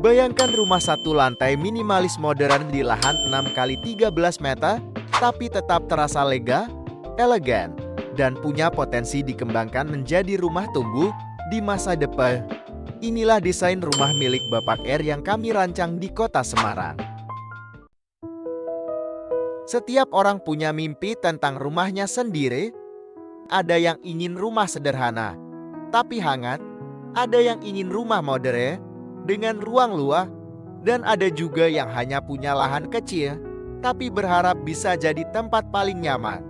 Bayangkan rumah satu lantai minimalis modern di lahan 6 x 13 meter, tapi tetap terasa lega, elegan, dan punya potensi dikembangkan menjadi rumah tumbuh di masa depan. Inilah desain rumah milik Bapak R yang kami rancang di Kota Semarang. Setiap orang punya mimpi tentang rumahnya sendiri. Ada yang ingin rumah sederhana, tapi hangat. Ada yang ingin rumah modern, dengan ruang luas. Dan ada juga yang hanya punya lahan kecil, tapi berharap bisa jadi tempat paling nyaman.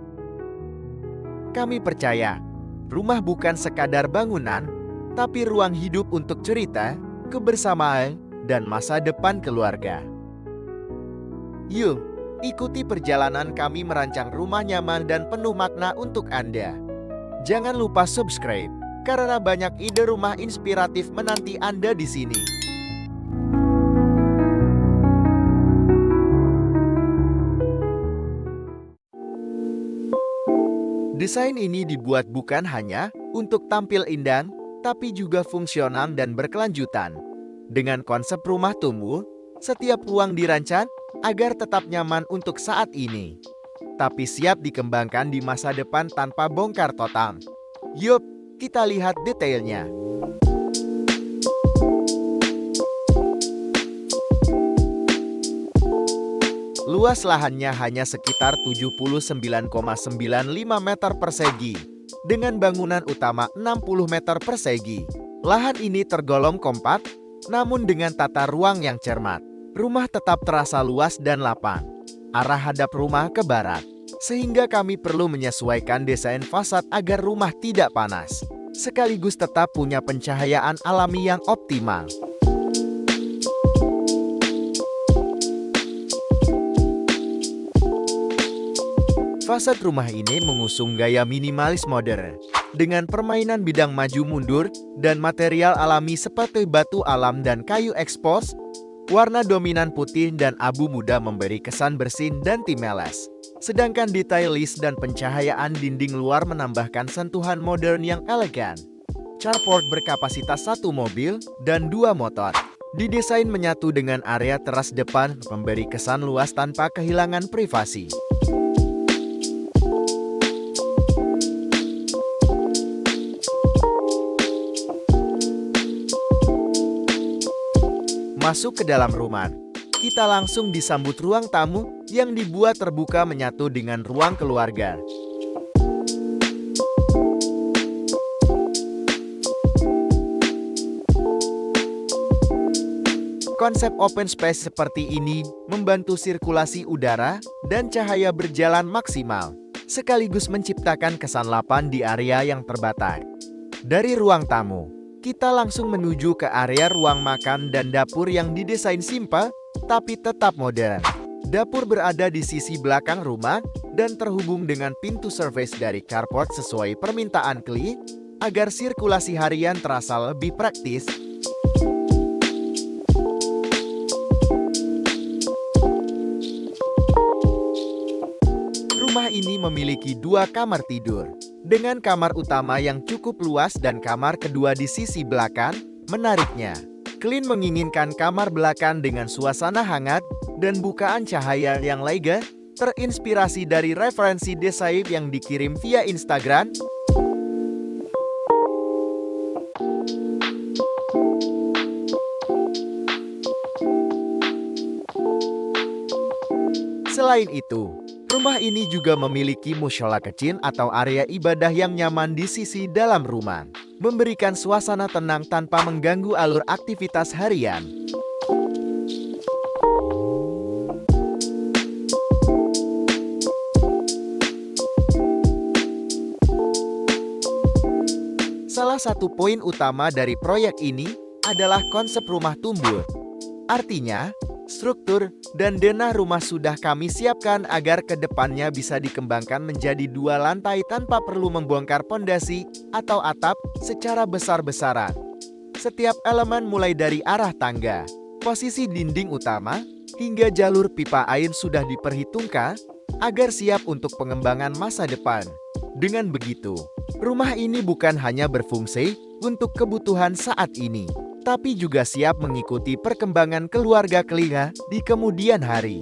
Kami percaya, rumah bukan sekadar bangunan, tapi ruang hidup untuk cerita, kebersamaan, dan masa depan keluarga. Yuk, ikuti perjalanan kami merancang rumah nyaman dan penuh makna untuk Anda. Jangan lupa subscribe, karena banyak ide rumah inspiratif menanti Anda di sini. Desain ini dibuat bukan hanya untuk tampil indah, tapi juga fungsional dan berkelanjutan. Dengan konsep rumah tumbuh, setiap ruang dirancang agar tetap nyaman untuk saat ini, tapi siap dikembangkan di masa depan tanpa bongkar total. Yup, kita lihat detailnya. Luas lahannya hanya sekitar 79,95 meter persegi, dengan bangunan utama 60 meter persegi. Lahan ini tergolong kompak, namun dengan tata ruang yang cermat. Rumah tetap terasa luas dan lapang, arah hadap rumah ke barat, sehingga kami perlu menyesuaikan desain fasad agar rumah tidak panas, sekaligus tetap punya pencahayaan alami yang optimal. Fasad rumah ini mengusung gaya minimalis modern, dengan permainan bidang maju mundur dan material alami seperti batu alam dan kayu ekspos. Warna dominan putih dan abu muda memberi kesan bersih dan timeless. Sedangkan detailis dan pencahayaan dinding luar menambahkan sentuhan modern yang elegan. Carport berkapasitas 1 mobil dan 2 motor. Didesain menyatu dengan area teras depan, memberi kesan luas tanpa kehilangan privasi. Masuk ke dalam rumah, kita langsung disambut ruang tamu yang dibuat terbuka menyatu dengan ruang keluarga. Konsep open space seperti ini membantu sirkulasi udara dan cahaya berjalan maksimal, sekaligus menciptakan kesan lapang di area yang terbatas. Dari ruang tamu, kita langsung menuju ke area ruang makan dan dapur yang didesain simpel, tapi tetap modern. Dapur berada di sisi belakang rumah dan terhubung dengan pintu service dari carport sesuai permintaan klien, agar sirkulasi harian terasa lebih praktis. Rumah ini memiliki 2 kamar tidur, dengan kamar utama yang cukup luas dan kamar kedua di sisi belakang. Menariknya, klien menginginkan kamar belakang dengan suasana hangat dan bukaan cahaya yang lega, terinspirasi dari referensi desain yang dikirim via Instagram. Selain itu, rumah ini juga memiliki mushola kecil atau area ibadah yang nyaman di sisi dalam rumah, memberikan suasana tenang tanpa mengganggu alur aktivitas harian. Salah satu poin utama dari proyek ini adalah konsep rumah tumbuh. Artinya, struktur dan denah rumah sudah kami siapkan agar kedepannya bisa dikembangkan menjadi 2 lantai tanpa perlu membongkar pondasi atau atap secara besar-besaran. Setiap elemen mulai dari arah tangga, posisi dinding utama, hingga jalur pipa air sudah diperhitungkan agar siap untuk pengembangan masa depan. Dengan begitu, rumah ini bukan hanya berfungsi untuk kebutuhan saat ini, tapi juga siap mengikuti perkembangan keluarga Kelinga di kemudian hari.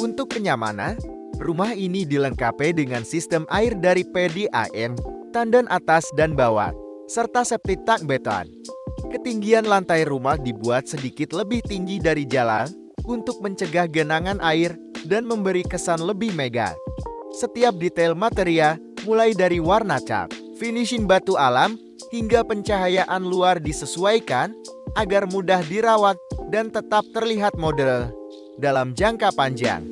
Untuk kenyamanan, rumah ini dilengkapi dengan sistem air dari PDAM, tandan atas dan bawah, serta septic tank beton. Ketinggian lantai rumah dibuat sedikit lebih tinggi dari jalan untuk mencegah genangan air dan memberi kesan lebih megah. Setiap detail material, mulai dari warna cat, finishing batu alam, hingga pencahayaan luar disesuaikan agar mudah dirawat dan tetap terlihat modern dalam jangka panjang.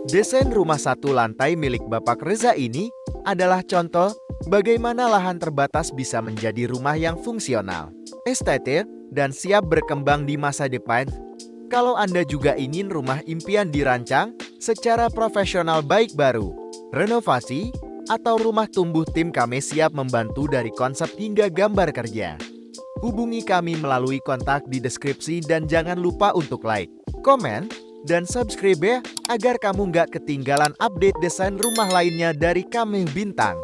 Desain rumah satu lantai milik Bapak Reza ini adalah contoh bagaimana lahan terbatas bisa menjadi rumah yang fungsional, estetik, dan siap berkembang di masa depan. Kalau Anda juga ingin rumah impian dirancang secara profesional baik baru, renovasi, atau rumah tumbuh, tim kami siap membantu dari konsep hingga gambar kerja. Hubungi kami melalui kontak di deskripsi dan jangan lupa untuk like, komen, dan subscribe ya, agar kamu nggak ketinggalan update desain rumah lainnya dari kami Bintang.